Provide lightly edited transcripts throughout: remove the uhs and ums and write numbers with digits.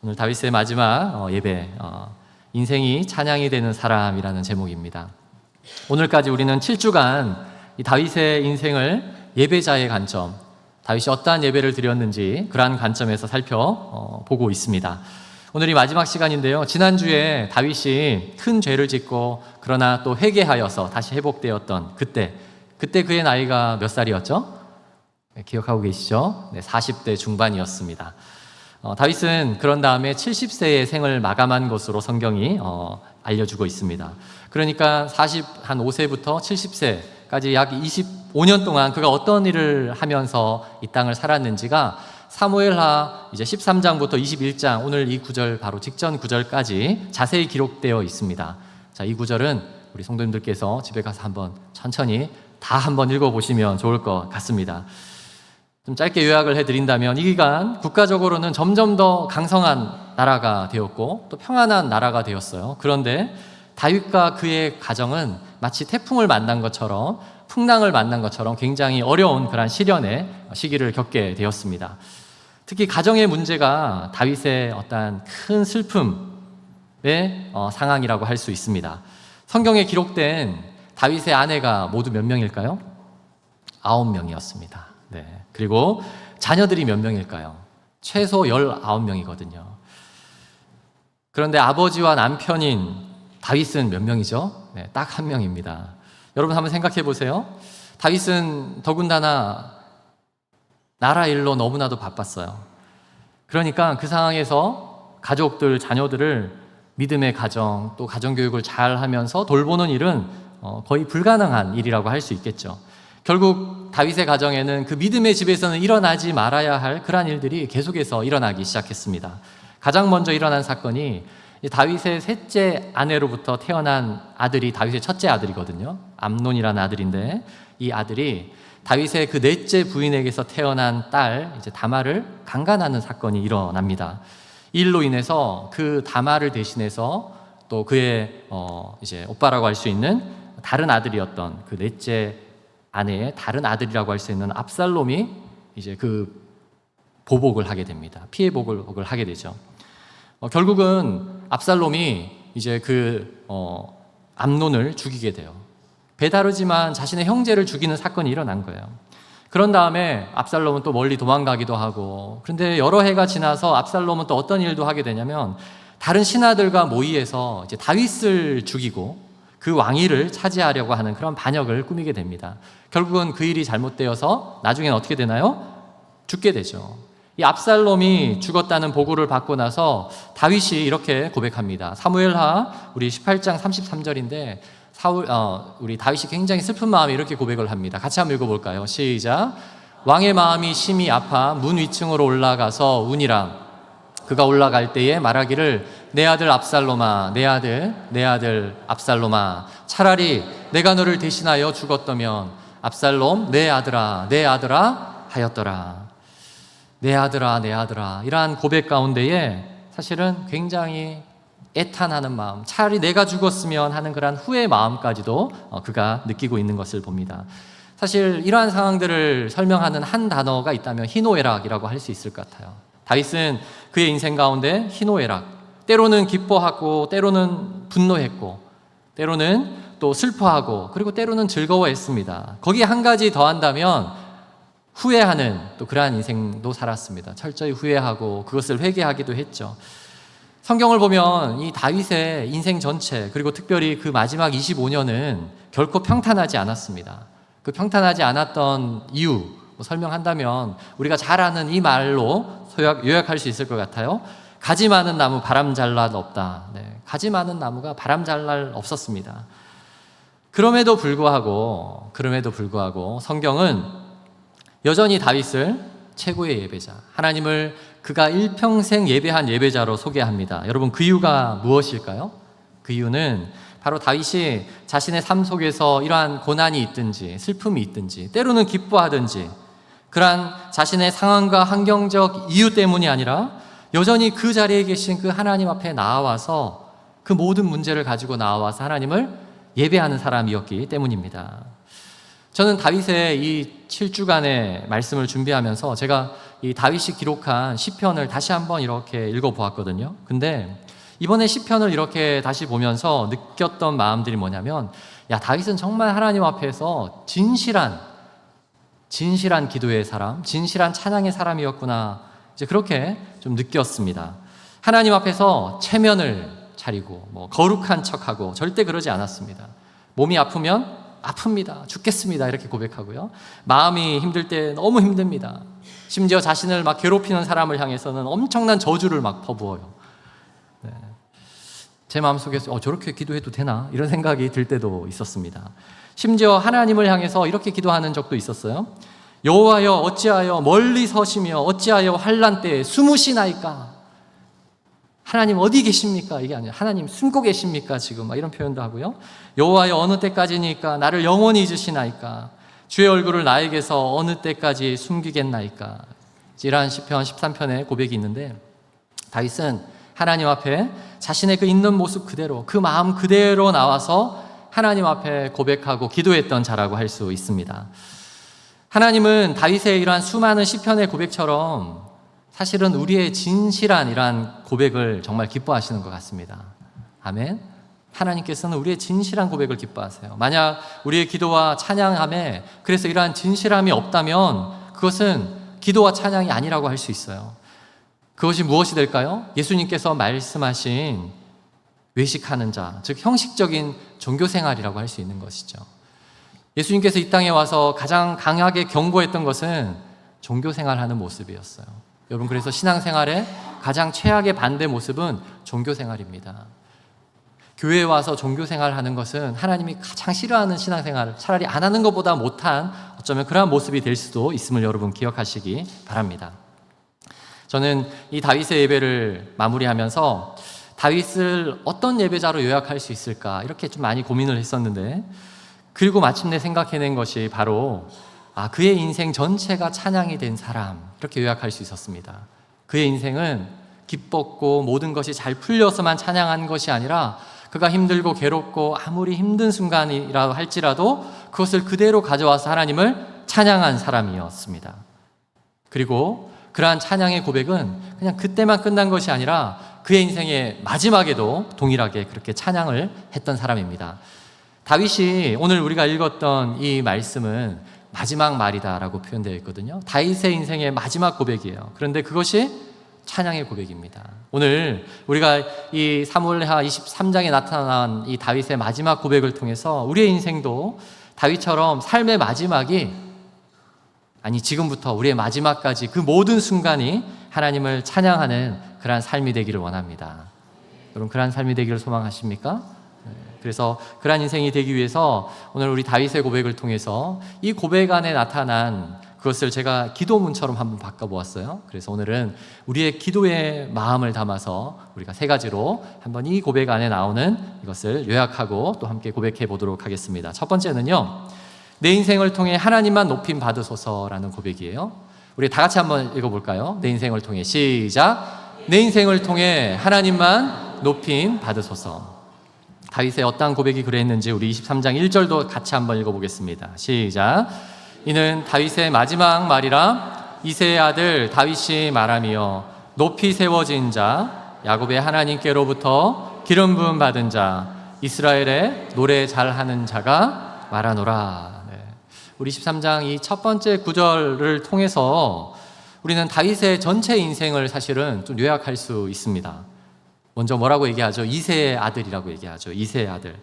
오늘 다윗의 마지막 예배, 인생이 찬양이 되는 사람이라는 제목입니다. 오늘까지 우리는 7주간 이 다윗의 인생을 예배자의 관점, 다윗이 어떠한 예배를 드렸는지 그러한 관점에서 살펴보고 있습니다. 오늘이 마지막 시간인데요. 지난주에 다윗이 큰 죄를 짓고 그러나 또 회개하여서 다시 회복되었던 그때 그의 나이가 몇 살이었죠? 네, 기억하고 계시죠? 네, 40대 중반이었습니다. 다윗은 그런 다음에 70세의 생을 마감한 것으로 성경이 알려주고 있습니다. 그러니까 45세부터 70세까지 약 25년 동안 그가 어떤 일을 하면서 이 땅을 살았는지가 사무엘하 이제 13장부터 21장 오늘 이 구절 바로 직전 구절까지 자세히 기록되어 있습니다. 자, 이 구절은 우리 성도님들께서 집에 가서 한번 천천히 다 한번 읽어보시면 좋을 것 같습니다. 좀 짧게 요약을 해드린다면 이 기간 국가적으로는 점점 더 강성한 나라가 되었고 또 평안한 나라가 되었어요. 그런데 다윗과 그의 가정은 마치 태풍을 만난 것처럼 풍랑을 만난 것처럼 굉장히 어려운 그런 시련의 시기를 겪게 되었습니다. 특히 가정의 문제가 다윗의 어떠한 큰 슬픔의 상황이라고 할 수 있습니다. 성경에 기록된 다윗의 아내가 모두 몇 명일까요? 9명이었습니다. 네. 그리고 자녀들이 몇 명일까요? 최소 19명이거든요. 그런데 아버지와 남편인 다윗은 몇 명이죠? 네, 딱 한 명입니다. 여러분 한번 생각해 보세요. 다윗은 더군다나 나라 일로 너무나도 바빴어요. 그러니까 그 상황에서 가족들, 자녀들을 믿음의 가정, 또 가정교육을 잘 하면서 돌보는 일은 거의 불가능한 일이라고 할 수 있겠죠. 결국 다윗의 가정에는 그 믿음의 집에서는 일어나지 말아야 할 그러한 일들이 계속해서 일어나기 시작했습니다. 가장 먼저 일어난 사건이 다윗의 셋째 아내로부터 태어난 아들이 다윗의 첫째 아들이거든요. 암논이라는 아들인데 이 아들이 다윗의 그 넷째 부인에게서 태어난 딸 이제 다말을 강간하는 사건이 일어납니다. 이 일로 인해서 그 다말을 대신해서 또 그의 이제 오빠라고 할 수 있는 다른 아들이었던 그 넷째 아내의 다른 아들이라고 할 수 있는 압살롬이 이제 그 보복을 하게 됩니다. 피해 보복을 하게 되죠. 결국은 압살롬이 이제 그 암논을 죽이게 돼요. 배다르지만 자신의 형제를 죽이는 사건이 일어난 거예요. 그런 다음에 압살롬은 또 멀리 도망가기도 하고, 그런데 여러 해가 지나서 압살롬은 또 어떤 일도 하게 되냐면 다른 신하들과 모의해서 이제 다윗을 죽이고 그 왕위를 차지하려고 하는 그런 반역을 꾸미게 됩니다. 결국은 그 일이 잘못되어서 나중에는 어떻게 되나요? 죽게 되죠. 이 압살롬이 죽었다는 보고를 받고 나서 다윗이 이렇게 고백합니다. 사무엘하 우리 18장 33절인데 우리 다윗이 굉장히 슬픈 마음에 이렇게 고백을 합니다. 같이 한번 읽어볼까요? 시작. 왕의 마음이 심히 아파 문 위층으로 올라가서 우니라. 그가 올라갈 때에 말하기를 내 아들 압살롬아, 내 아들 압살롬아, 차라리 내가 너를 대신하여 죽었다면 압살롬 내 아들아 하였더라. 내 아들아 이러한 고백 가운데에 사실은 굉장히 애탄하는 마음, 차라리 내가 죽었으면 하는 그러한 후회 마음까지도 그가 느끼고 있는 것을 봅니다. 사실 이러한 상황들을 설명하는 한 단어가 있다면 희노애락이라고 할 수 있을 것 같아요. 다윗은 그의 인생 가운데 희노애락, 때로는 기뻐하고 때로는 분노했고 때로는 또 슬퍼하고 그리고 때로는 즐거워했습니다. 거기에 한 가지 더한다면 후회하는 또 그러한 인생도 살았습니다. 철저히 후회하고 그것을 회개하기도 했죠. 성경을 보면 이 다윗의 인생 전체 그리고 특별히 그 마지막 25년은 결코 평탄하지 않았습니다. 그 평탄하지 않았던 이유 설명한다면 우리가 잘 아는 이 말로 요약할 수 있을 것 같아요. 가지 많은 나무 바람 잘 날 없다. 네, 가지 많은 나무가 바람 잘 날 없었습니다. 그럼에도 불구하고 성경은 여전히 다윗을 최고의 예배자, 하나님을 그가 일평생 예배한 예배자로 소개합니다. 여러분 그 이유가 무엇일까요? 그 이유는 바로 다윗이 자신의 삶 속에서 이러한 고난이 있든지 슬픔이 있든지 때로는 기뻐하든지 그러한 자신의 상황과 환경적 이유 때문이 아니라 여전히 그 자리에 계신 그 하나님 앞에 나와서 그 모든 문제를 가지고 나와서 하나님을 예배하는 사람이었기 때문입니다. 저는 다윗의 이 7주간의 말씀을 준비하면서 제가 이 다윗이 기록한 시편을 다시 한번 이렇게 읽어보았거든요. 근데 이번에 시편을 이렇게 다시 보면서 느꼈던 마음들이 뭐냐면, 야, 다윗은 정말 하나님 앞에서 진실한 기도의 사람, 진실한 찬양의 사람이었구나, 이제 그렇게 좀 느꼈습니다. 하나님 앞에서 체면을 차리고 거룩한 척하고 절대 그러지 않았습니다. 몸이 아프면 아픕니다, 죽겠습니다, 이렇게 고백하고요. 마음이 힘들 때 너무 힘듭니다. 심지어 자신을 막 괴롭히는 사람을 향해서는 엄청난 저주를 막 퍼부어요. 네. 제 마음속에서 저렇게 기도해도 되나? 이런 생각이 들 때도 있었습니다. 심지어 하나님을 향해서 이렇게 기도하는 적도 있었어요. 여호와여, 어찌하여 멀리 서시며 어찌하여 환난 때에 숨으시나이까? 하나님 어디 계십니까? 이게 아니라 하나님 숨고 계십니까? 지금 이런 표현도 하고요. 여호와여, 어느 때까지니까 나를 영원히 잊으시나이까? 주의 얼굴을 나에게서 어느 때까지 숨기겠나이까? 이러한 시편 13편의 고백이 있는데, 다윗은 하나님 앞에 자신의 그 있는 모습 그대로, 그 마음 그대로 나와서 하나님 앞에 고백하고 기도했던 자라고 할 수 있습니다. 하나님은 다윗의 이러한 수많은 시편의 고백처럼 사실은 우리의 진실한 이러한 고백을 정말 기뻐하시는 것 같습니다. 아멘. 하나님께서는 우리의 진실한 고백을 기뻐하세요. 만약 우리의 기도와 찬양함에 그래서 이러한 진실함이 없다면 그것은 기도와 찬양이 아니라고 할 수 있어요. 그것이 무엇이 될까요? 예수님께서 말씀하신 외식하는 자, 즉 형식적인 종교생활이라고 할 수 있는 것이죠. 예수님께서 이 땅에 와서 가장 강하게 경고했던 것은 종교생활하는 모습이었어요. 여러분, 그래서 신앙생활의 가장 최악의 반대 모습은 종교생활입니다. 교회에 와서 종교생활하는 것은 하나님이 가장 싫어하는 신앙생활을 차라리 안 하는 것보다 못한, 어쩌면 그러한 모습이 될 수도 있음을 여러분 기억하시기 바랍니다. 저는 이 다윗의 예배를 마무리하면서 다윗을 어떤 예배자로 요약할 수 있을까 이렇게 좀 많이 고민을 했었는데, 그리고 마침내 생각해낸 것이 바로 그의 인생 전체가 찬양이 된 사람, 이렇게 요약할 수 있었습니다. 그의 인생은 기뻤고 모든 것이 잘 풀려서만 찬양한 것이 아니라 그가 힘들고 괴롭고 아무리 힘든 순간이라 할지라도 그것을 그대로 가져와서 하나님을 찬양한 사람이었습니다. 그리고 그러한 찬양의 고백은 그냥 그때만 끝난 것이 아니라 그의 인생의 마지막에도 동일하게 그렇게 찬양을 했던 사람입니다. 다윗이 오늘 우리가 읽었던 이 말씀은 마지막 말이다라고 표현되어 있거든요. 다윗의 인생의 마지막 고백이에요. 그런데 그것이 찬양의 고백입니다. 오늘 우리가 이 사무엘하 23장에 나타난 이 다윗의 마지막 고백을 통해서 우리의 인생도 다윗처럼 삶의 마지막이, 지금부터 우리의 마지막까지 그 모든 순간이 하나님을 찬양하는 그러한 삶이 되기를 원합니다. 여러분, 그러한 삶이 되기를 소망하십니까? 그래서 그러한 인생이 되기 위해서 오늘 우리 다윗의 고백을 통해서 이 고백 안에 나타난 그것을 제가 기도문처럼 한번 바꿔보았어요. 그래서 오늘은 우리의 기도의 마음을 담아서 우리가 세 가지로 한번 이 고백 안에 나오는 이것을 요약하고 또 함께 고백해 보도록 하겠습니다. 첫 번째는요, 내 인생을 통해 하나님만 높임 받으소서라는 고백이에요. 우리 다 같이 한번 읽어볼까요? 내 인생을 통해, 시작. 내 인생을 통해 하나님만 높임 받으소서. 다윗의 어떠한 고백이 그랬는지 우리 23장 1절도 같이 한번 읽어보겠습니다. 시작. 이는 다윗의 마지막 말이라 이새의 아들 다윗이 말하며 높이 세워진 자, 야곱의 하나님께로부터 기름 부음 받은 자, 이스라엘의 노래 잘하는 자가 말하노라. 우리 13장 이 첫 번째 구절을 통해서 우리는 다윗의 전체 인생을 사실은 좀 요약할 수 있습니다. 먼저 뭐라고 얘기하죠? 이새의 아들이라고 얘기하죠. 이새의 아들.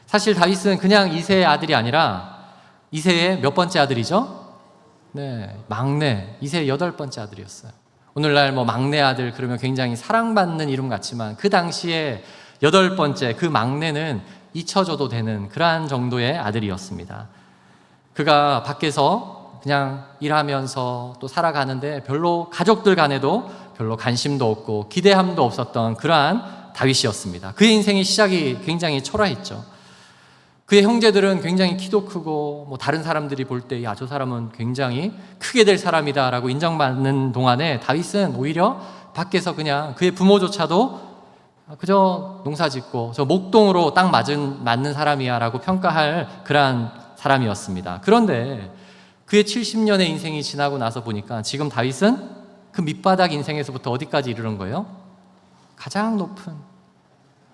사실 다윗은 그냥 이새의 아들이 아니라 이새의 몇 번째 아들이죠? 네, 막내, 이새의 8번째 아들이었어요. 오늘날 막내 아들 그러면 굉장히 사랑받는 이름 같지만 그 당시에 8번째 그 막내는 잊혀져도 되는 그러한 정도의 아들이었습니다. 그가 밖에서 그냥 일하면서 또 살아가는데 별로 가족들 간에도 별로 관심도 없고 기대함도 없었던 그러한 다윗이었습니다. 그의 인생의 시작이 굉장히 초라했죠. 그의 형제들은 굉장히 키도 크고 다른 사람들이 볼 때 저 사람은 굉장히 크게 될 사람이다 라고 인정받는 동안에 다윗은 오히려 밖에서 그냥 그의 부모조차도 그저 농사 짓고 저 목동으로 딱 맞는 사람이야 라고 평가할 그러한 사람이었습니다. 그런데 그의 70년의 인생이 지나고 나서 보니까 지금 다윗은 그 밑바닥 인생에서부터 어디까지 이르는 거예요? 가장 높은,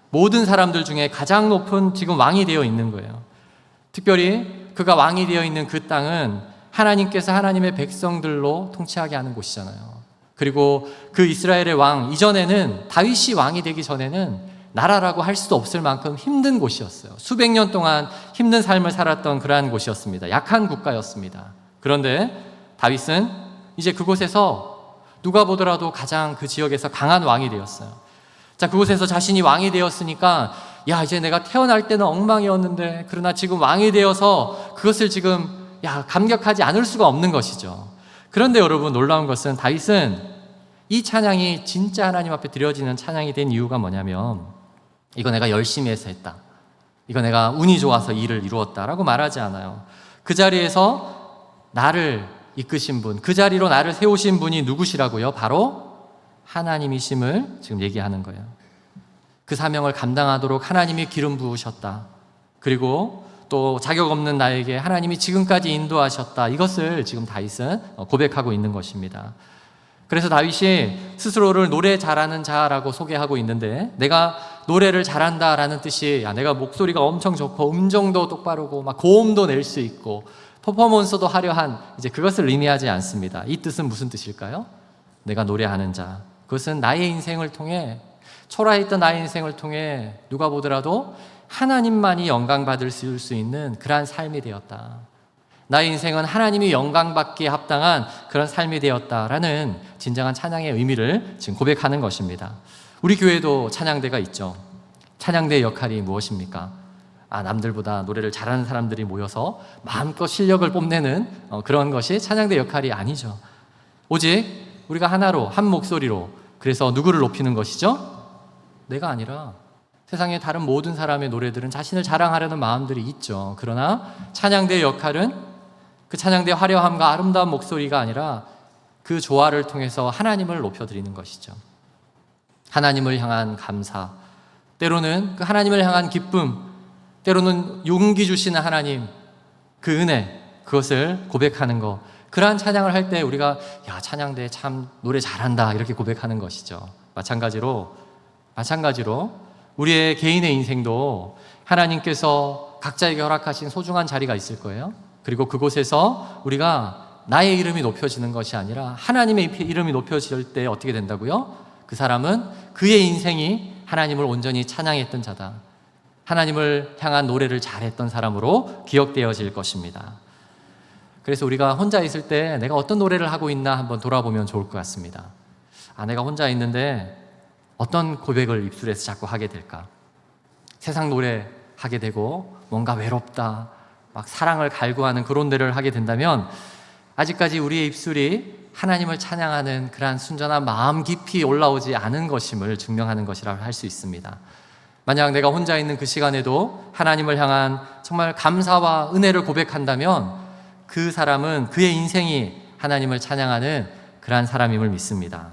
모든 사람들 중에 가장 높은 지금 왕이 되어 있는 거예요. 특별히 그가 왕이 되어 있는 그 땅은 하나님께서 하나님의 백성들로 통치하게 하는 곳이잖아요. 그리고 그 이스라엘의 왕 이전에는, 다윗이 왕이 되기 전에는 나라라고 할 수도 없을 만큼 힘든 곳이었어요. 수백 년 동안 힘든 삶을 살았던 그러한 곳이었습니다. 약한 국가였습니다. 그런데 다윗은 이제 그곳에서 누가 보더라도 가장 그 지역에서 강한 왕이 되었어요. 자, 그곳에서 자신이 왕이 되었으니까, 야, 이제 내가 태어날 때는 엉망이었는데, 그러나 지금 왕이 되어서 그것을 지금 감격하지 않을 수가 없는 것이죠. 그런데 여러분, 놀라운 것은 다윗은 이 찬양이 진짜 하나님 앞에 드려지는 찬양이 된 이유가 뭐냐면, 이거 내가 열심히 해서 했다, 이거 내가 운이 좋아서 일을 이루었다라고 말하지 않아요. 그 자리에서 나를 이끄신 분, 그 자리로 나를 세우신 분이 누구시라고요? 바로 하나님이심을 지금 얘기하는 거예요. 그 사명을 감당하도록 하나님이 기름 부으셨다. 그리고 또 자격 없는 나에게 하나님이 지금까지 인도하셨다. 이것을 지금 다윗은 고백하고 있는 것입니다. 그래서 다윗이 스스로를 노래 잘하는 자라고 소개하고 있는데, 내가 노래를 잘한다라는 뜻이 내가 목소리가 엄청 좋고 음정도 똑바르고 막 고음도 낼 수 있고 퍼포먼스도 화려한, 이제 그것을 의미하지 않습니다. 이 뜻은 무슨 뜻일까요? 내가 노래하는 자, 그것은 나의 인생을 통해, 초라했던 나의 인생을 통해 누가 보더라도 하나님만이 영광받을 수 있는 그러한 삶이 되었다. 나의 인생은 하나님이 영광받기에 합당한 그런 삶이 되었다라는 진정한 찬양의 의미를 지금 고백하는 것입니다. 우리 교회도 찬양대가 있죠. 찬양대의 역할이 무엇입니까? 남들보다 노래를 잘하는 사람들이 모여서 마음껏 실력을 뽐내는 그런 것이 찬양대 역할이 아니죠. 오직 우리가 하나로, 한 목소리로, 그래서 누구를 높이는 것이죠? 내가 아니라 세상의 다른 모든 사람의 노래들은 자신을 자랑하려는 마음들이 있죠. 그러나 찬양대의 역할은 그 찬양대의 화려함과 아름다운 목소리가 아니라 그 조화를 통해서 하나님을 높여드리는 것이죠. 하나님을 향한 감사, 때로는 그 하나님을 향한 기쁨, 때로는 용기 주시는 하나님, 그 은혜, 그것을 고백하는 것. 그러한 찬양을 할 때 우리가 찬양대 참 노래 잘한다, 이렇게 고백하는 것이죠. 마찬가지로 우리의 개인의 인생도 하나님께서 각자에게 허락하신 소중한 자리가 있을 거예요. 그리고 그곳에서 우리가 나의 이름이 높여지는 것이 아니라 하나님의 이름이 높여질 때 어떻게 된다고요? 그 사람은 그의 인생이 하나님을 온전히 찬양했던 자다, 하나님을 향한 노래를 잘했던 사람으로 기억되어질 것입니다. 그래서 우리가 혼자 있을 때 내가 어떤 노래를 하고 있나 한번 돌아보면 좋을 것 같습니다. 내가 혼자 있는데 어떤 고백을 입술에서 자꾸 하게 될까? 세상 노래 하게 되고 뭔가 외롭다, 막 사랑을 갈구하는 그런 노래를 하게 된다면 아직까지 우리의 입술이 하나님을 찬양하는 그러한 순전한 마음 깊이 올라오지 않은 것임을 증명하는 것이라고 할 수 있습니다. 만약 내가 혼자 있는 그 시간에도 하나님을 향한 정말 감사와 은혜를 고백한다면 그 사람은, 그의 인생이 하나님을 찬양하는 그러한 사람임을 믿습니다.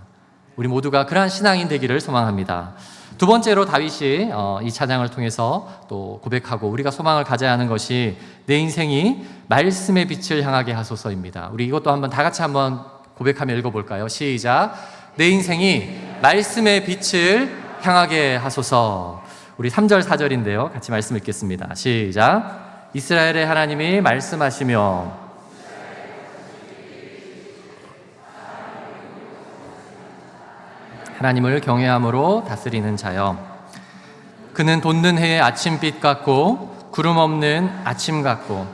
우리 모두가 그러한 신앙인 되기를 소망합니다. 두 번째로 다윗이 이 찬양을 통해서 또 고백하고 우리가 소망을 가져야 하는 것이 내 인생이 말씀의 빛을 향하게 하소서입니다. 우리 이것도 한번 다 같이 한번 고백하며 읽어볼까요? 시작. 내 인생이 말씀의 빛을 향하게 하소서. 우리 3절 4절인데요. 같이 말씀 읽겠습니다. 시작. 이스라엘의 하나님이 말씀하시며 하나님을 경외함으로 다스리는 자여, 그는 돋는 해의 아침빛 같고 구름 없는 아침 같고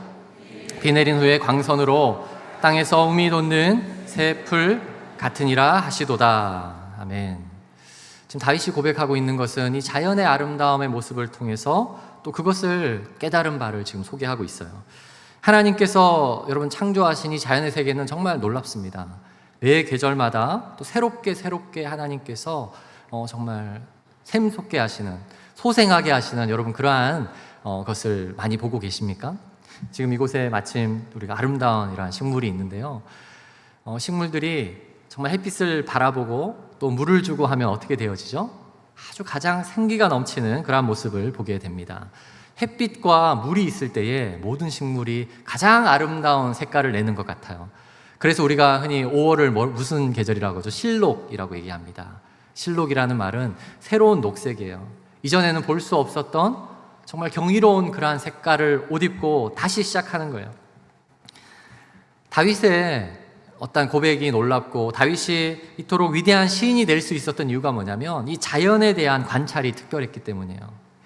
비 내린 후에 광선으로 땅에서 움이 돋는 새 풀 같으니라 하시도다. 아멘. 지금 다윗이 고백하고 있는 것은 이 자연의 아름다움의 모습을 통해서 또 그것을 깨달은 바를 지금 소개하고 있어요. 하나님께서 여러분 창조하신 이 자연의 세계는 정말 놀랍습니다. 매 계절마다 또 새롭게 하나님께서 정말 샘솟게 하시는, 소생하게 하시는 여러분 그러한 것을 많이 보고 계십니까? 지금 이곳에 마침 우리가 아름다운 이러한 식물이 있는데요. 식물들이 정말 햇빛을 바라보고 또 물을 주고 하면 어떻게 되어지죠? 아주 가장 생기가 넘치는 그러한 모습을 보게 됩니다. 햇빛과 물이 있을 때에 모든 식물이 가장 아름다운 색깔을 내는 것 같아요. 그래서 우리가 흔히 5월을 무슨 계절이라고 하죠? 실록이라고 얘기합니다. 실록이라는 말은 새로운 녹색이에요. 이전에는 볼 수 없었던 정말 경이로운 그러한 색깔을 옷 입고 다시 시작하는 거예요. 다윗의 어떤 고백이 놀랍고 다윗이 이토록 위대한 시인이 될 수 있었던 이유가 뭐냐면 이 자연에 대한 관찰이 특별했기 때문이에요.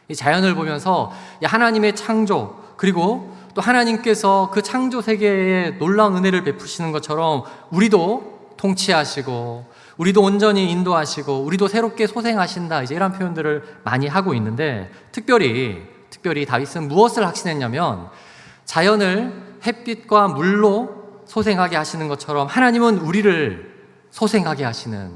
이 자연을 보면서 하나님의 창조, 그리고 또 하나님께서 그 창조 세계에 놀라운 은혜를 베푸시는 것처럼 우리도 통치하시고 우리도 온전히 인도하시고 우리도 새롭게 소생하신다, 이제 이런 표현들을 많이 하고 있는데, 특별히 다윗은 무엇을 확신했냐면 자연을 햇빛과 물로 소생하게 하시는 것처럼 하나님은 우리를 소생하게 하시는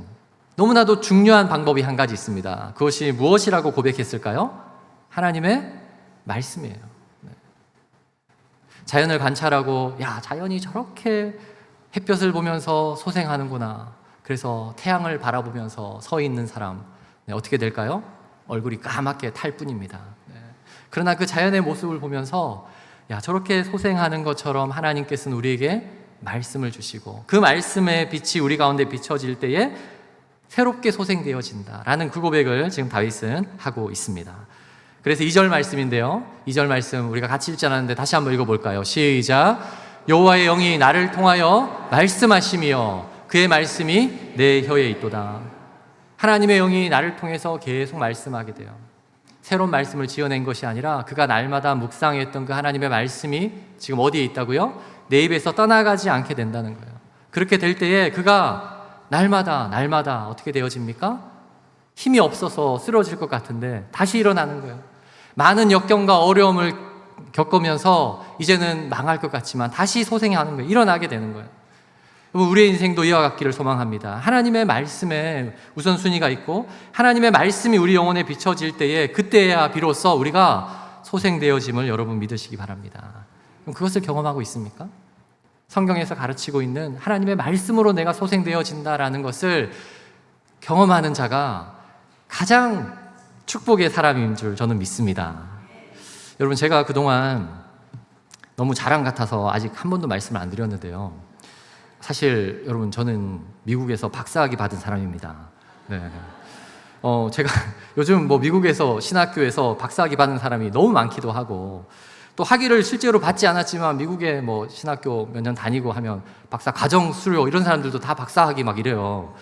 너무나도 중요한 방법이 한 가지 있습니다. 그것이 무엇이라고 고백했을까요? 하나님의 말씀이에요. 자연을 관찰하고 자연이 저렇게 햇볕을 보면서 소생하는구나. 그래서 태양을 바라보면서 서 있는 사람, 어떻게 될까요? 얼굴이 까맣게 탈 뿐입니다. 그러나 그 자연의 모습을 보면서 저렇게 소생하는 것처럼 하나님께서는 우리에게 말씀을 주시고 그 말씀의 빛이 우리 가운데 비춰질 때에 새롭게 소생되어진다라는 그 고백을 지금 다윗은 하고 있습니다. 그래서 2절 말씀인데요, 2절 말씀 우리가 같이 읽지 않았는데 다시 한번 읽어볼까요? 시작. 여호와의 영이 나를 통하여 말씀하시며 그의 말씀이 내 혀에 있도다. 하나님의 영이 나를 통해서 계속 말씀하게 돼요. 새로운 말씀을 지어낸 것이 아니라 그가 날마다 묵상했던 그 하나님의 말씀이 지금 어디에 있다고요? 내 입에서 떠나가지 않게 된다는 거예요. 그렇게 될 때에 그가 날마다 어떻게 되어집니까? 힘이 없어서 쓰러질 것 같은데 다시 일어나는 거예요. 많은 역경과 어려움을 겪으면서 이제는 망할 것 같지만 다시 소생하는 거예요. 일어나게 되는 거예요. 우리의 인생도 이와 같기를 소망합니다. 하나님의 말씀에 우선순위가 있고 하나님의 말씀이 우리 영혼에 비춰질 때에 그때야 비로소 우리가 소생되어짐을 여러분 믿으시기 바랍니다. 그럼 그것을 경험하고 있습니까? 성경에서 가르치고 있는 하나님의 말씀으로 내가 소생되어진다라는 것을 경험하는 자가 가장 축복의 사람인 줄 저는 믿습니다. 여러분, 제가 그동안 너무 자랑 같아서 아직 한 번도 말씀을 안 드렸는데요, 사실 여러분 저는 미국에서 박사학위 받은 사람입니다. 제가 요즘 미국에서 신학교에서 박사학위 받는 사람이 너무 많기도 하고 또 학위를 실제로 받지 않았지만 미국에 신학교 몇 년 다니고 하면 박사 과정 수료 이런 사람들도 다 박사학위 막 이래요.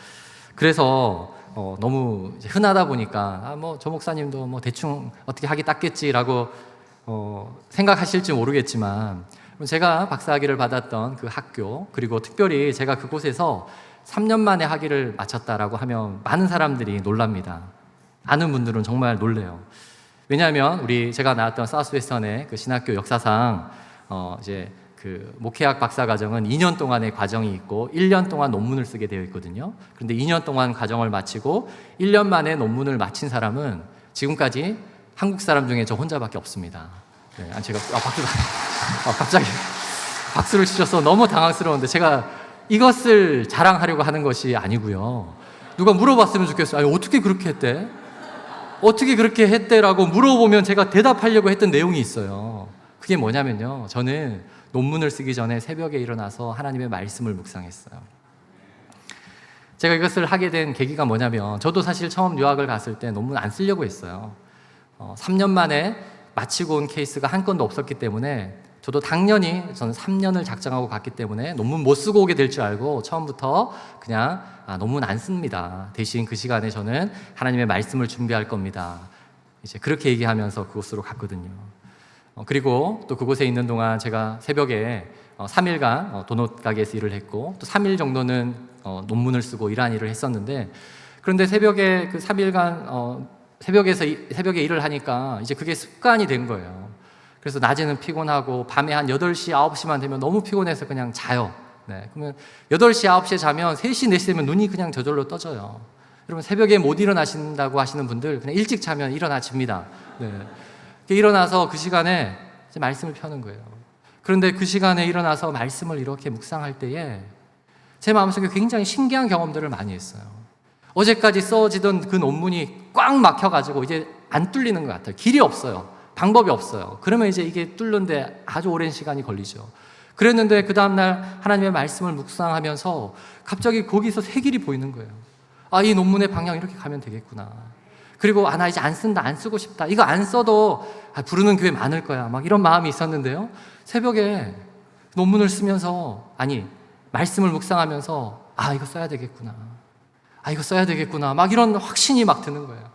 그래서 너무 흔하다 보니까 저 목사님도 대충 어떻게 학위 땄겠지라고 생각하실지 모르겠지만 제가 박사학위를 받았던 그 학교, 그리고 특별히 제가 그곳에서 3년 만에 학위를 마쳤다라고 하면 많은 사람들이 놀랍니다. 아는 분들은 정말 놀래요. 왜냐하면 제가 나왔던 사우스웨스턴의 그 신학교 역사상 이제 그 목회학 박사 과정은 2년 동안의 과정이 있고 1년 동안 논문을 쓰게 되어 있거든요. 그런데 2년 동안 과정을 마치고 1년 만에 논문을 마친 사람은 지금까지 한국 사람 중에 저 혼자밖에 없습니다. 제가 갑자기 박수를 치셔서 너무 당황스러운데 제가 이것을 자랑하려고 하는 것이 아니고요. 누가 물어봤으면 좋겠어요. 어떻게 그렇게 했대? 어떻게 그렇게 했대라고 물어보면 제가 대답하려고 했던 내용이 있어요. 그게 뭐냐면요, 저는 논문을 쓰기 전에 새벽에 일어나서 하나님의 말씀을 묵상했어요. 제가 이것을 하게 된 계기가 뭐냐면, 저도 사실 처음 유학을 갔을 때 논문 안 쓰려고 했어요. 3년 만에 마치고 온 케이스가 한 건도 없었기 때문에 저도 당연히 저는 3년을 작정하고 갔기 때문에 논문 못 쓰고 오게 될 줄 알고 처음부터 그냥 논문 안 씁니다. 대신 그 시간에 저는 하나님의 말씀을 준비할 겁니다. 이제 그렇게 얘기하면서 그곳으로 갔거든요. 그리고 또 그곳에 있는 동안 제가 새벽에 3일간 도넛 가게에서 일을 했고 또 3일 정도는 논문을 쓰고 이러한 일을 했었는데, 그런데 새벽에 그 3일간 새벽에 일을 하니까 이제 그게 습관이 된 거예요. 그래서 낮에는 피곤하고 밤에 한 8시, 9시만 되면 너무 피곤해서 그냥 자요. 그러면 8시, 9시에 자면 3시, 4시 되면 눈이 그냥 저절로 떠져요. 여러분, 새벽에 못 일어나신다고 하시는 분들 그냥 일찍 자면 일어나집니다. 일어나서 그 시간에 이제 말씀을 펴는 거예요. 그런데 그 시간에 일어나서 말씀을 이렇게 묵상할 때에 제 마음속에 굉장히 신기한 경험들을 많이 했어요. 어제까지 써지던 그 논문이 꽉 막혀가지고 이제 안 뚫리는 것 같아요. 길이 없어요. 방법이 없어요. 그러면 이제 이게 뚫는데 아주 오랜 시간이 걸리죠. 그랬는데 그 다음날 하나님의 말씀을 묵상하면서 갑자기 거기서 새 길이 보이는 거예요. 이 논문의 방향 이렇게 가면 되겠구나. 그리고 나 이제 안 쓴다, 안 쓰고 싶다. 이거 안 써도 부르는 교회 많을 거야. 막 이런 마음이 있었는데요. 새벽에 논문을 쓰면서, 말씀을 묵상하면서 이거 써야 되겠구나. 이거 써야 되겠구나. 막 이런 확신이 막 드는 거예요.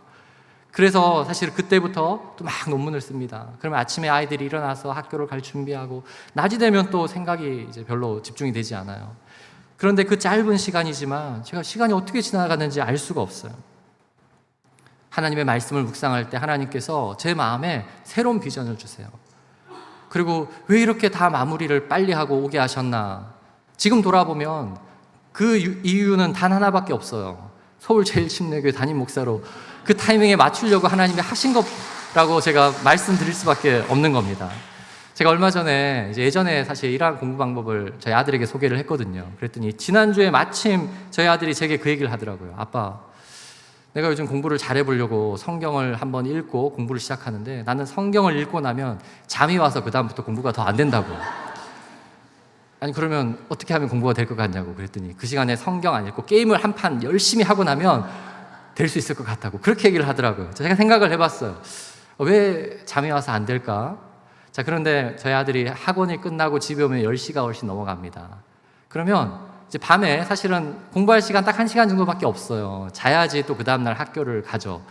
그래서 사실 그때부터 또 막 논문을 씁니다. 그러면 아침에 아이들이 일어나서 학교를 갈 준비하고 낮이 되면 또 생각이 이제 별로 집중이 되지 않아요. 그런데 그 짧은 시간이지만 제가 시간이 어떻게 지나가는지 알 수가 없어요. 하나님의 말씀을 묵상할 때 하나님께서 제 마음에 새로운 비전을 주세요. 그리고 왜 이렇게 다 마무리를 빨리 하고 오게 하셨나? 지금 돌아보면 그 이유는 단 하나밖에 없어요. 서울 제일침례교회 담임 목사로 그 타이밍에 맞추려고 하나님이 하신 거라고 제가 말씀드릴 수밖에 없는 겁니다. 제가 얼마 전에 예전에 사실 이러한 공부 방법을 저희 아들에게 소개를 했거든요. 그랬더니 지난주에 마침 저희 아들이 제게 그 얘기를 하더라고요. 아빠, 내가 요즘 공부를 잘해보려고 성경을 한번 읽고 공부를 시작하는데 나는 성경을 읽고 나면 잠이 와서 그 다음부터 공부가 더 안 된다고. 그러면 어떻게 하면 공부가 될 것 같냐고. 그랬더니 그 시간에 성경 안 읽고 게임을 한 판 열심히 하고 나면 될 수 있을 것 같다고 그렇게 얘기를 하더라고요. 제가 생각을 해봤어요. 왜 잠이 와서 안 될까? 자, 그런데 저희 아들이 학원이 끝나고 집에 오면 10시가 훨씬 넘어갑니다. 그러면 이제 밤에 사실은 공부할 시간 딱 1시간 정도밖에 없어요. 자야지 또 그 다음날 학교를 가죠.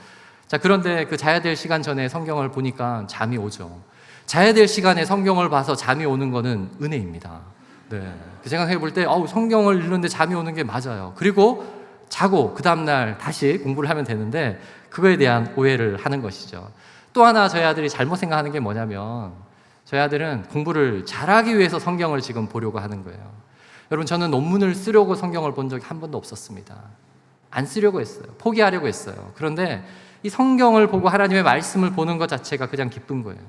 자, 그런데 그 자야 될 시간 전에 성경을 보니까 잠이 오죠. 자야 될 시간에 성경을 봐서 잠이 오는 거는 은혜입니다. 네. 생각해 볼 때, 성경을 읽는데 잠이 오는 게 맞아요. 그리고 자고 그 다음날 다시 공부를 하면 되는데 그거에 대한 오해를 하는 것이죠. 또 하나 저희 아들이 잘못 생각하는 게 뭐냐면 저희 아들은 공부를 잘하기 위해서 성경을 지금 보려고 하는 거예요. 여러분, 저는 논문을 쓰려고 성경을 본 적이 한 번도 없었습니다. 안 쓰려고 했어요. 포기하려고 했어요. 그런데 이 성경을 보고 하나님의 말씀을 보는 것 자체가 그냥 기쁜 거예요.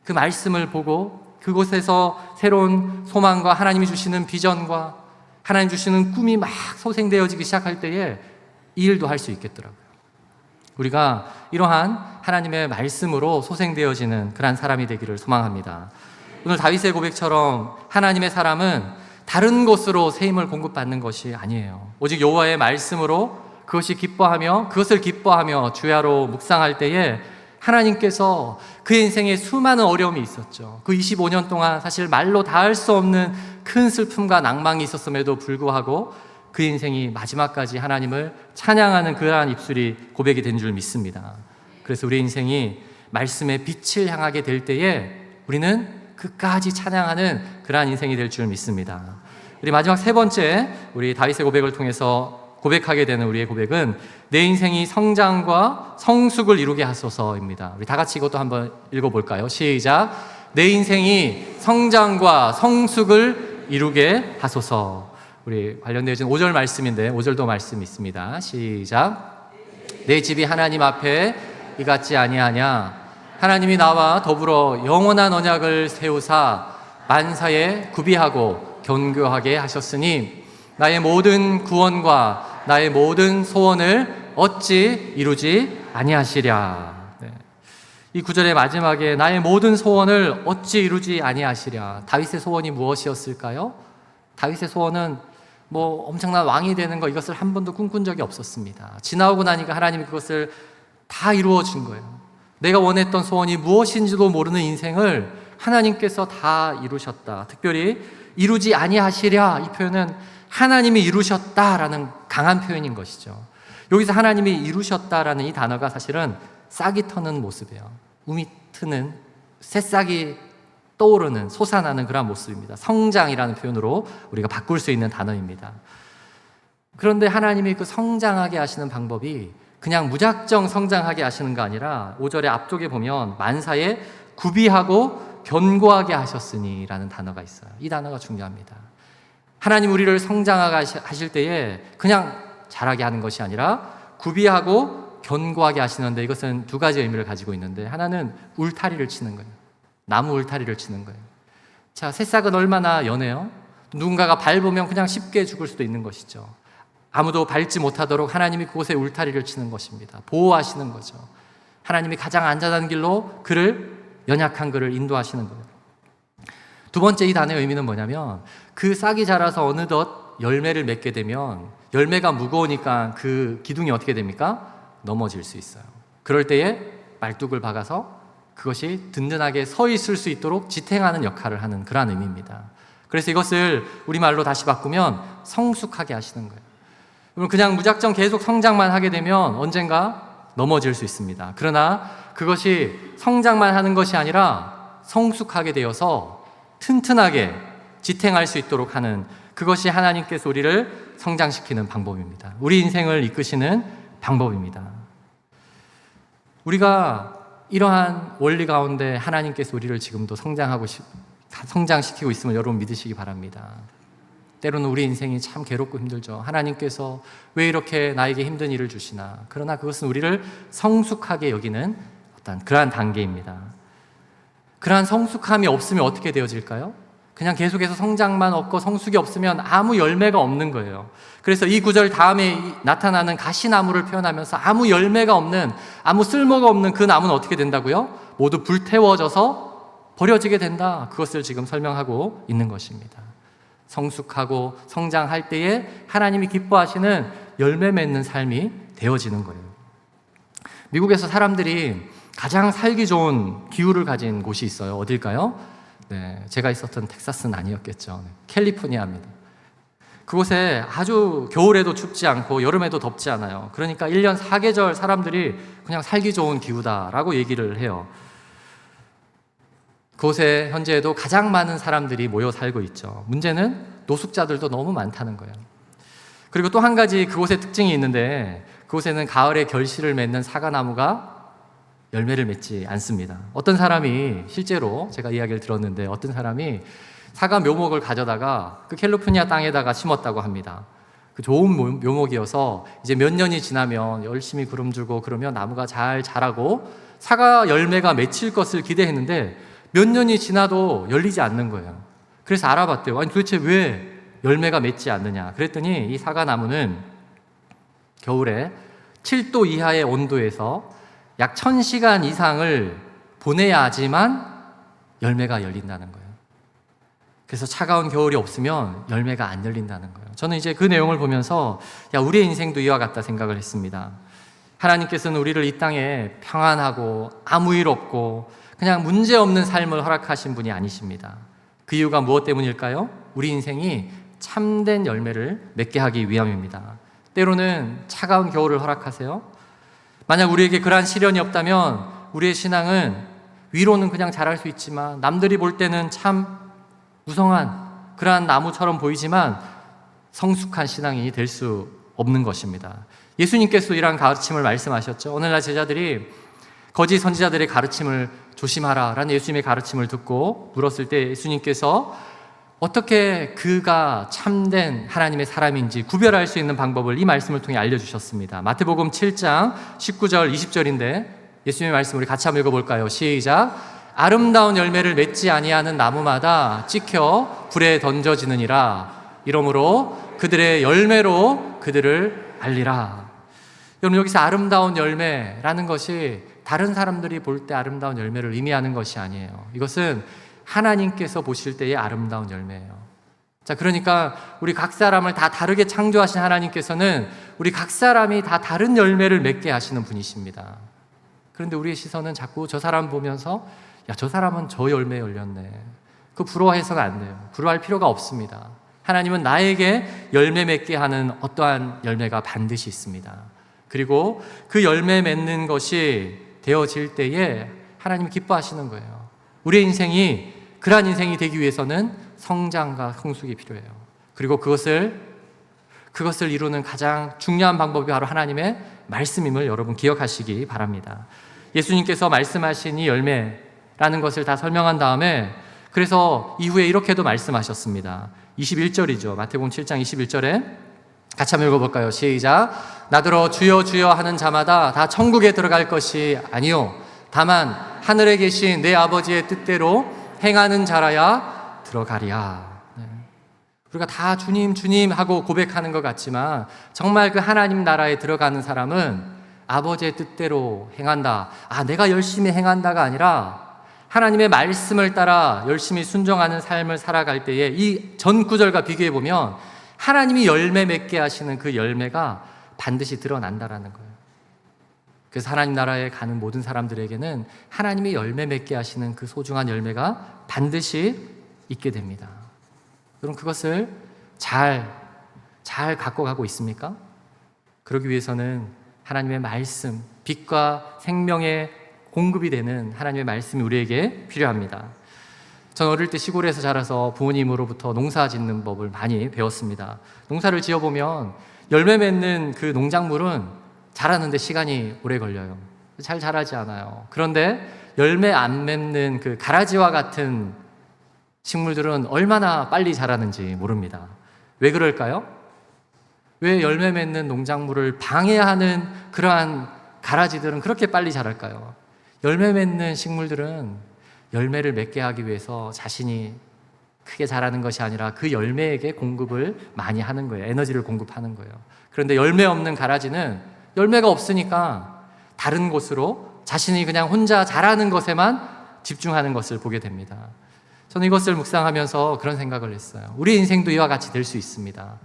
그 말씀을 보고 그곳에서 새로운 소망과 하나님이 주시는 비전과 하나님 주시는 꿈이 막 소생되어지기 시작할 때에 이 일도 할 수 있겠더라고요. 우리가 이러한 하나님의 말씀으로 소생되어지는 그런 사람이 되기를 소망합니다. 오늘 다윗의 고백처럼 하나님의 사람은 다른 곳으로 새 힘을 공급받는 것이 아니에요. 오직 여호와의 말씀으로 그것을 기뻐하며 주야로 묵상할 때에 하나님께서 그의 인생에 수많은 어려움이 있었죠. 그 25년 동안 사실 말로 닿을 수 없는 큰 슬픔과 낭망이 있었음에도 불구하고 그 인생이 마지막까지 하나님을 찬양하는 그러한 입술이 고백이 된 줄 믿습니다. 그래서 우리 인생이 말씀의 빛을 향하게 될 때에 우리는 끝까지 찬양하는 그러한 인생이 될 줄 믿습니다. 우리 마지막 세 번째, 우리 다윗의 고백을 통해서 고백하게 되는 우리의 고백은 내 인생이 성장과 성숙을 이루게 하소서입니다. 우리 다 같이 이것도 한번 읽어볼까요? 시작. 내 인생이 성장과 성숙을 이루게 하소서. 우리 관련되어진 5절 말씀인데 5절도 말씀이 있습니다. 시작. 내 집이 하나님 앞에 이같지 아니하냐. 하나님이 나와 더불어 영원한 언약을 세우사 만사에 구비하고 견고하게 하셨으니 나의 모든 구원과 나의 모든 소원을 어찌 이루지 아니하시랴. 네. 이 구절의 마지막에 나의 모든 소원을 어찌 이루지 아니하시랴. 다윗의 소원이 무엇이었을까요? 다윗의 소원은 엄청난 왕이 되는 거, 이것을 한 번도 꿈꾼 적이 없었습니다. 지나오고 나니까 하나님이 그것을 다 이루어 준 거예요. 내가 원했던 소원이 무엇인지도 모르는 인생을 하나님께서 다 이루셨다. 특별히 이루지 아니하시랴, 이 표현은 하나님이 이루셨다라는 강한 표현인 것이죠. 여기서 하나님이 이루셨다라는 이 단어가 사실은 싹이 터는 모습이에요. 움이 트는, 새싹이 떠오르는, 솟아나는 그런 모습입니다. 성장이라는 표현으로 우리가 바꿀 수 있는 단어입니다. 그런데 하나님이 그 성장하게 하시는 방법이 그냥 무작정 성장하게 하시는 거 아니라 5절의 앞쪽에 보면 만사에 구비하고 견고하게 하셨으니 라는 단어가 있어요. 이 단어가 중요합니다. 하나님 우리를 성장하게 하실 때에 그냥 자라게 하는 것이 아니라 구비하고 견고하게 하시는데, 이것은 두 가지 의미를 가지고 있는데, 하나는 울타리를 치는 거예요. 나무 울타리를 치는 거예요. 자, 새싹은 얼마나 연해요? 누군가가 밟으면 그냥 쉽게 죽을 수도 있는 것이죠. 아무도 밟지 못하도록 하나님이 그곳에 울타리를 치는 것입니다. 보호하시는 거죠. 하나님이 가장 안전한 길로 연약한 그를 인도하시는 거예요. 두 번째 이 단어의 의미는 뭐냐면 그 싹이 자라서 어느덧 열매를 맺게 되면 열매가 무거우니까 그 기둥이 어떻게 됩니까? 넘어질 수 있어요. 그럴 때에 말뚝을 박아서 그것이 든든하게 서 있을 수 있도록 지탱하는 역할을 하는 그런 의미입니다. 그래서 이것을 우리말로 다시 바꾸면 성숙하게 하시는 거예요. 그냥 무작정 계속 성장만 하게 되면 언젠가 넘어질 수 있습니다. 그러나 그것이 성장만 하는 것이 아니라 성숙하게 되어서 튼튼하게 지탱할 수 있도록 하는 그것이 하나님께서 우리를 성장시키는 방법입니다. 우리 인생을 이끄시는 방법입니다. 우리가 이러한 원리 가운데 하나님께서 우리를 지금도 성장시키고 있음을 여러분 믿으시기 바랍니다. 때로는 우리 인생이 참 괴롭고 힘들죠. 하나님께서 왜 이렇게 나에게 힘든 일을 주시나. 그러나 그것은 우리를 성숙하게 여기는 어떤 그러한 단계입니다. 그러한 성숙함이 없으면 어떻게 되어질까요? 그냥 계속해서 성장만 없고 성숙이 없으면 아무 열매가 없는 거예요. 그래서 이 구절 다음에 나타나는 가시나무를 표현하면서 아무 열매가 없는, 아무 쓸모가 없는 그 나무는 어떻게 된다고요? 모두 불태워져서 버려지게 된다. 그것을 지금 설명하고 있는 것입니다. 성숙하고 성장할 때에 하나님이 기뻐하시는 열매 맺는 삶이 되어지는 거예요. 미국에서 사람들이 가장 살기 좋은 기후를 가진 곳이 있어요. 어딜까요? 네, 제가 있었던 텍사스는 아니었겠죠. 네, 캘리포니아입니다. 그곳에 아주 겨울에도 춥지 않고 여름에도 덥지 않아요. 그러니까 1년 4계절 사람들이 그냥 살기 좋은 기후다라고 얘기를 해요. 그곳에 현재에도 가장 많은 사람들이 모여 살고 있죠. 문제는 노숙자들도 너무 많다는 거예요. 그리고 또 한 가지 그곳의 특징이 있는데 그곳에는 가을에 결실을 맺는 사과나무가 열매를 맺지 않습니다. 어떤 사람이 실제로 제가 이야기를 들었는데 어떤 사람이 사과 묘목을 가져다가 그 캘리포니아 땅에다가 심었다고 합니다. 그 좋은 묘목이어서 이제 몇 년이 지나면 열심히 구름 주고 그러면 나무가 잘 자라고 사과 열매가 맺힐 것을 기대했는데 몇 년이 지나도 열리지 않는 거예요. 그래서 알아봤대요. 아니 도대체 왜 열매가 맺지 않느냐. 그랬더니 이 사과나무는 겨울에 7도 이하의 온도에서 약 1000시간 이상을 보내야지만 열매가 열린다는 거예요. 그래서 차가운 겨울이 없으면 열매가 안 열린다는 거예요. 저는 이제 그 내용을 보면서 우리의 인생도 이와 같다 생각을 했습니다. 하나님께서는 우리를 이 땅에 평안하고 아무 일 없고 그냥 문제없는 삶을 허락하신 분이 아니십니다. 그 이유가 무엇 때문일까요? 우리 인생이 참된 열매를 맺게 하기 위함입니다. 때로는 차가운 겨울을 허락하세요. 만약 우리에게 그러한 시련이 없다면 우리의 신앙은 위로는 그냥 자랄 수 있지만 남들이 볼 때는 참 무성한 그러한 나무처럼 보이지만 성숙한 신앙인이 될 수 없는 것입니다. 예수님께서 이러한 가르침을 말씀하셨죠. 오늘날 제자들이 거짓 선지자들의 가르침을 조심하라 라는 예수님의 가르침을 듣고 물었을 때 예수님께서 어떻게 그가 참된 하나님의 사람인지 구별할 수 있는 방법을 이 말씀을 통해 알려주셨습니다. 마태복음 7장 19절 20절인데 예수님의 말씀 우리 같이 한번 읽어볼까요? 시작. 아름다운 열매를 맺지 아니하는 나무마다 찍혀 불에 던져지느니라. 이러므로 그들의 열매로 그들을 알리라. 여러분 여기서 아름다운 열매라는 것이 다른 사람들이 볼 때 아름다운 열매를 의미하는 것이 아니에요. 이것은 하나님께서 보실 때의 아름다운 열매예요. 자, 그러니까 우리 각 사람을 다 다르게 창조하신 하나님께서는 우리 각 사람이 다 다른 열매를 맺게 하시는 분이십니다. 그런데 우리의 시선은 자꾸 저 사람 보면서 저 사람은 저 열매 열렸네. 그거 부러워해서는 안 돼요. 부러워할 필요가 없습니다. 하나님은 나에게 열매 맺게 하는 어떠한 열매가 반드시 있습니다. 그리고 그 열매 맺는 것이 되어질 때에 하나님이 기뻐하시는 거예요. 우리의 인생이 그러한 인생이 되기 위해서는 성장과 성숙이 필요해요. 그리고 그것을 이루는 가장 중요한 방법이 바로 하나님의 말씀임을 여러분 기억하시기 바랍니다. 예수님께서 말씀하신 이 열매라는 것을 다 설명한 다음에 그래서 이후에 이렇게도 말씀하셨습니다. 21절이죠. 마태복음 7장 21절에 같이 한번 읽어볼까요? 시작. 나더러 주여 주여 하는 자마다 다 천국에 들어갈 것이 아니요 다만 하늘에 계신 내 아버지의 뜻대로 행하는 자라야 들어가리야. 우리가 다 주님 주님 하고 고백하는 것 같지만 정말 그 하나님 나라에 들어가는 사람은 아버지의 뜻대로 행한다. 내가 열심히 행한다가 아니라 하나님의 말씀을 따라 열심히 순종하는 삶을 살아갈 때에 이 전 구절과 비교해 보면 하나님이 열매 맺게 하시는 그 열매가 반드시 드러난다라는 거예요. 그래서 하나님 나라에 가는 모든 사람들에게는 하나님이 열매 맺게 하시는 그 소중한 열매가 반드시 있게 됩니다. 그럼 그것을 잘 갖고 가고 있습니까? 그러기 위해서는 하나님의 말씀, 빛과 생명의 공급이 되는 하나님의 말씀이 우리에게 필요합니다. 전 어릴 때 시골에서 자라서 부모님으로부터 농사 짓는 법을 많이 배웠습니다. 농사를 지어보면 열매 맺는 그 농작물은 자라는데 시간이 오래 걸려요. 잘 자라지 않아요. 그런데 열매 안 맺는 그 가라지와 같은 식물들은 얼마나 빨리 자라는지 모릅니다. 왜 그럴까요? 왜 열매 맺는 농작물을 방해하는 그러한 가라지들은 그렇게 빨리 자랄까요? 열매 맺는 식물들은 열매를 맺게 하기 위해서 자신이 크게 자라는 것이 아니라 그 열매에게 공급을 많이 하는 거예요. 에너지를 공급하는 거예요. 그런데 열매 없는 가라지는 열매가 없으니까 다른 곳으로 자신이 그냥 혼자 자라는 것에만 집중하는 것을 보게 됩니다. 저는 이것을 묵상하면서 그런 생각을 했어요. 우리 인생도 이와 같이 될 수 있습니다.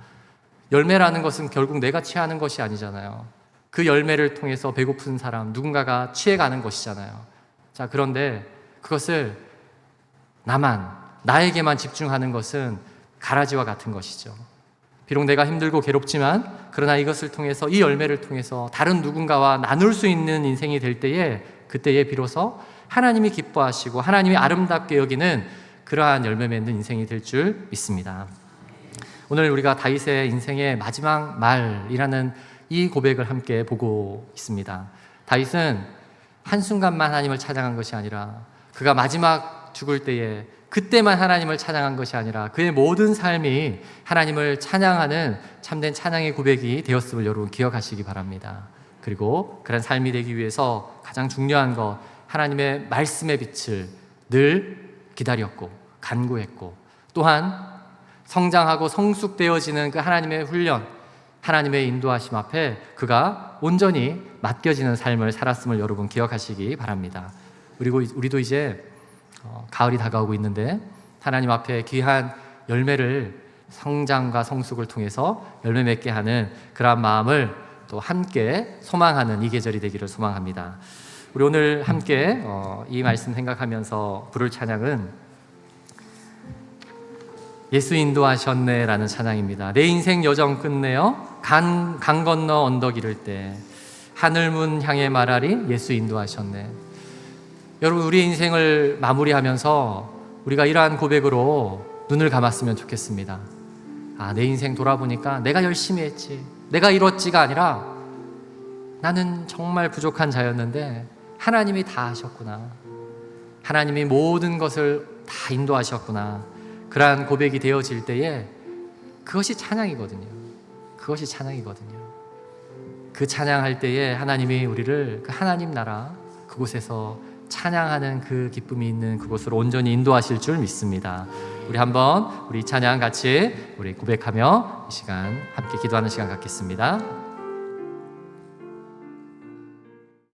열매라는 것은 결국 내가 취하는 것이 아니잖아요. 그 열매를 통해서 배고픈 사람, 누군가가 취해가는 것이잖아요. 자, 그런데 그것을 나에게만 집중하는 것은 가라지와 같은 것이죠. 비록 내가 힘들고 괴롭지만 그러나 이것을 통해서, 이 열매를 통해서 다른 누군가와 나눌 수 있는 인생이 될 때에, 그때에 비로소 하나님이 기뻐하시고 하나님이 아름답게 여기는 그러한 열매 맺는 인생이 될 줄 믿습니다. 오늘 우리가 다윗의 인생의 마지막 말이라는 이 고백을 함께 보고 있습니다. 다윗은 한순간만 하나님을 찬양한 것이 아니라 그가 마지막 죽을 때에 그때만 하나님을 찬양한 것이 아니라 그의 모든 삶이 하나님을 찬양하는 참된 찬양의 고백이 되었음을 여러분 기억하시기 바랍니다. 그리고 그런 삶이 되기 위해서 가장 중요한 것, 하나님의 말씀의 빛을 늘 기다렸고 간구했고, 또한 성장하고 성숙되어지는 그 하나님의 훈련, 하나님의 인도하심 앞에 그가 온전히 맡겨지는 삶을 살았음을 여러분 기억하시기 바랍니다. 그리고 우리도 이제 가을이 다가오고 있는데 하나님 앞에 귀한 열매를, 성장과 성숙을 통해서 열매 맺게 하는 그러한 마음을 또 함께 소망하는 이 계절이 되기를 소망합니다. 우리 오늘 함께 이 말씀 생각하면서 부를 찬양은 예수 인도하셨네 라는 찬양입니다. 내 인생 여정 끝내어 강 건너 언덕 이를 때 하늘문 향해 말하리 예수 인도하셨네. 여러분, 우리 인생을 마무리하면서 우리가 이러한 고백으로 눈을 감았으면 좋겠습니다. 내 인생 돌아보니까 내가 열심히 했지, 내가 이뤘지가 아니라 나는 정말 부족한 자였는데 하나님이 다 하셨구나, 하나님이 모든 것을 다 인도하셨구나, 그러한 고백이 되어질 때에 그것이 찬양이거든요. 그것이 찬양이거든요. 그 찬양할 때에 하나님이 우리를 그 하나님 나라 그곳에서 찬양하는 그 기쁨이 있는 그곳으로 온전히 인도하실 줄 믿습니다. 우리 한번 우리 찬양 같이 우리 고백하며 이 시간 함께 기도하는 시간 갖겠습니다.